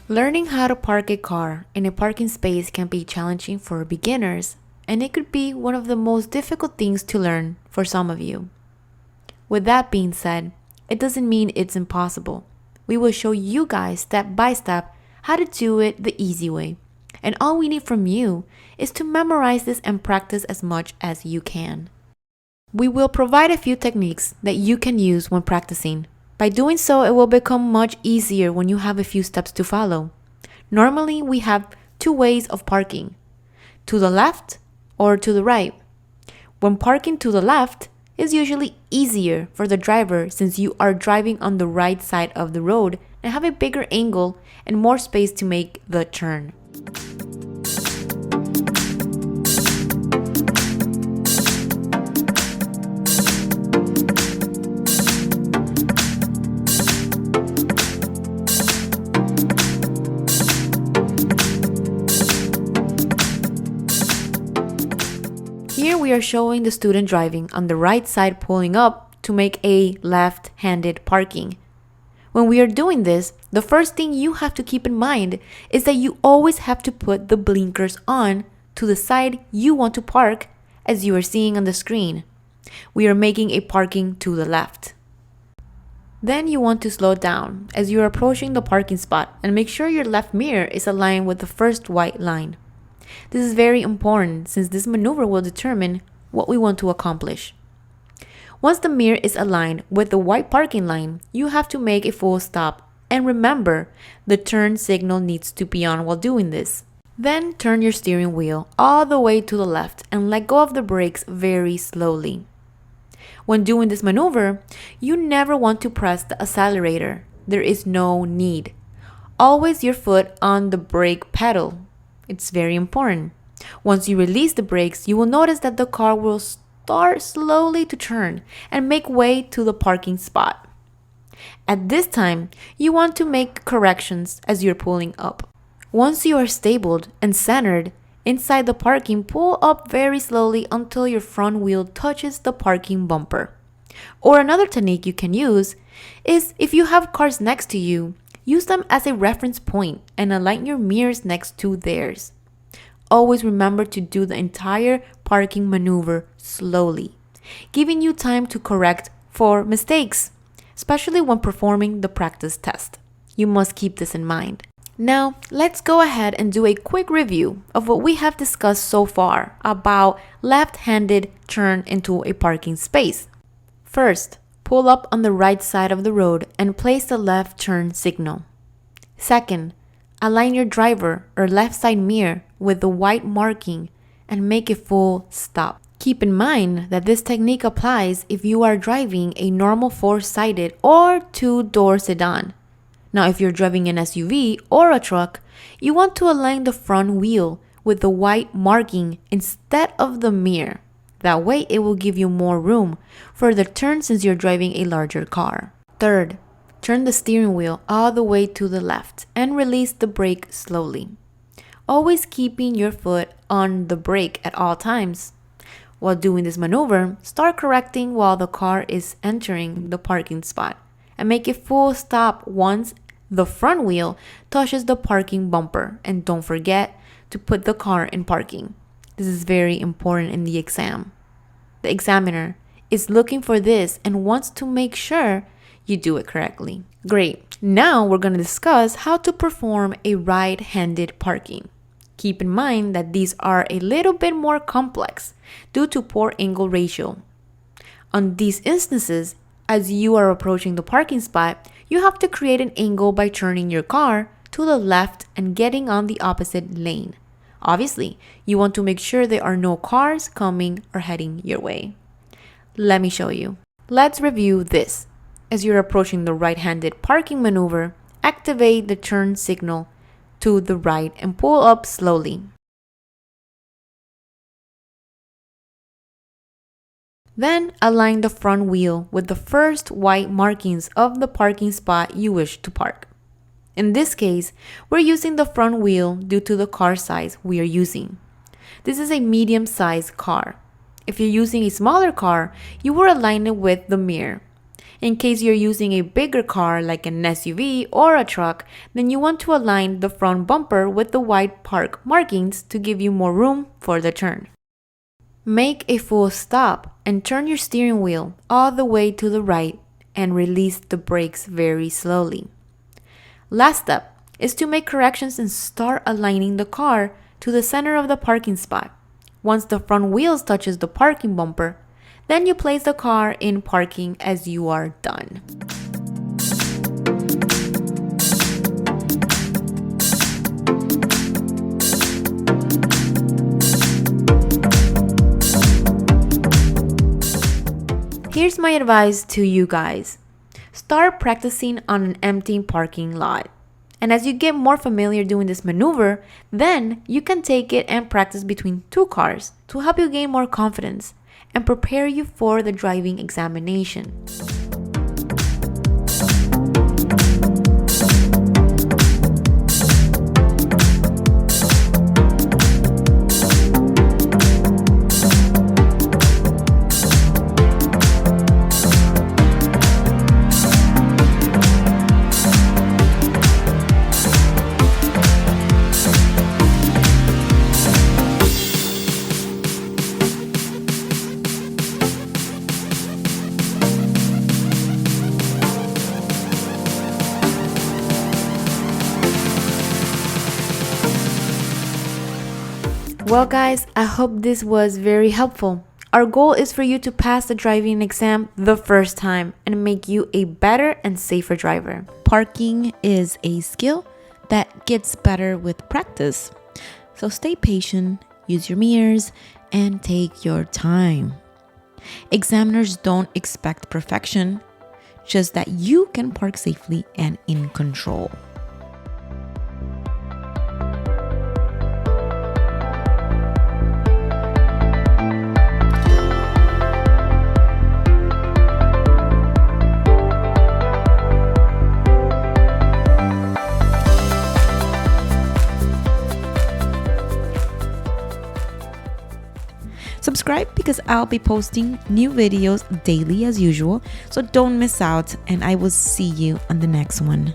Learning how to park a car in a parking space can be challenging for beginners, and it could be one of the most difficult things to learn for some of you. With that being said, it doesn't mean it's impossible. We will show you guys step by step how to do it the easy way. And all we need from you is to memorize this and practice as much as you can. We will provide a few techniques that you can use when practicing. By doing so, it will become much easier when you have a few steps to follow. Normally, we have two ways of parking, to the left or to the right. When parking to the left is usually easier for the driver since you are driving on the right side of the road and have a bigger angle and more space to make the turn. Here we are showing the student driving on the right side pulling up to make a left-handed parking. When we are doing this, the first thing you have to keep in mind is that you always have to put the blinkers on to the side you want to park as you are seeing on the screen. We are making a parking to the left. Then you want to slow down as you are approaching the parking spot and make sure your left mirror is aligned with the first white line. This is very important since this maneuver will determine what we want to accomplish. Once the mirror is aligned with the white parking line, you have to make a full stop. And remember, the turn signal needs to be on while doing this. Then turn your steering wheel all the way to the left and let go of the brakes very slowly. When doing this maneuver, you never want to press the accelerator. There is no need. Always your foot on the brake pedal. It's very important. Once you release the brakes, you will notice that the car will start slowly to turn and make way to the parking spot. At this time, you want to make corrections as you're pulling up. Once you are stabled and centered inside the parking, pull up very slowly until your front wheel touches the parking bumper. Or another technique you can use is if you have cars next to you, use them as a reference point and align your mirrors next to theirs. Always remember to do the entire parking maneuver slowly, giving you time to correct for mistakes, especially when performing the practice test. You must keep this in mind. Now, let's go ahead and do a quick review of what we have discussed so far about left-handed turn into a parking space. First, pull up on the right side of the road and place the left turn signal. Second, align your driver or left side mirror with the white marking and make a full stop. Keep in mind that this technique applies if you are driving a normal four-sided or two-door sedan. Now, if you're driving an SUV or a truck, you want to align the front wheel with the white marking instead of the mirror. That way, it will give you more room for the turn since you're driving a larger car. Third, turn the steering wheel all the way to the left and release the brake slowly, always keeping your foot on the brake at all times. While doing this maneuver, start correcting while the car is entering the parking spot and make a full stop once the front wheel touches the parking bumper, and don't forget to put the car in parking. This is very important in the exam. The examiner is looking for this and wants to make sure you do it correctly. Great. Now we're going to discuss how to perform a right-handed parking. Keep in mind that these are a little bit more complex due to poor angle ratio. On these instances, as you are approaching the parking spot, you have to create an angle by turning your car to the left and getting on the opposite lane. Obviously, you want to make sure there are no cars coming or heading your way. Let me show you. Let's review this. As you're approaching the right-handed parking maneuver, activate the turn signal to the right and pull up slowly. Then align the front wheel with the first white markings of the parking spot you wish to park. In this case, we're using the front wheel due to the car size we are using. This is a medium-sized car. If you're using a smaller car, you will align it with the mirror. In case you're using a bigger car like an SUV or a truck, then you want to align the front bumper with the wide park markings to give you more room for the turn. Make a full stop and turn your steering wheel all the way to the right and release the brakes very slowly. Last step is to make corrections and start aligning the car to the center of the parking spot. Once the front wheels touches the parking bumper, then you place the car in parking as you are done. Here's my advice to you guys. Start practicing on an empty parking lot. And as you get more familiar doing this maneuver, then you can take it and practice between two cars to help you gain more confidence and prepare you for the driving examination. Well guys, I hope this was very helpful. Our goal is for you to pass the driving exam the first time and make you a better and safer driver. Parking is a skill that gets better with practice. So stay patient, use your mirrors, and take your time. Examiners don't expect perfection, just that you can park safely and in control. Subscribe because I'll be posting new videos daily as usual, so don't miss out, and I will see you on the next one.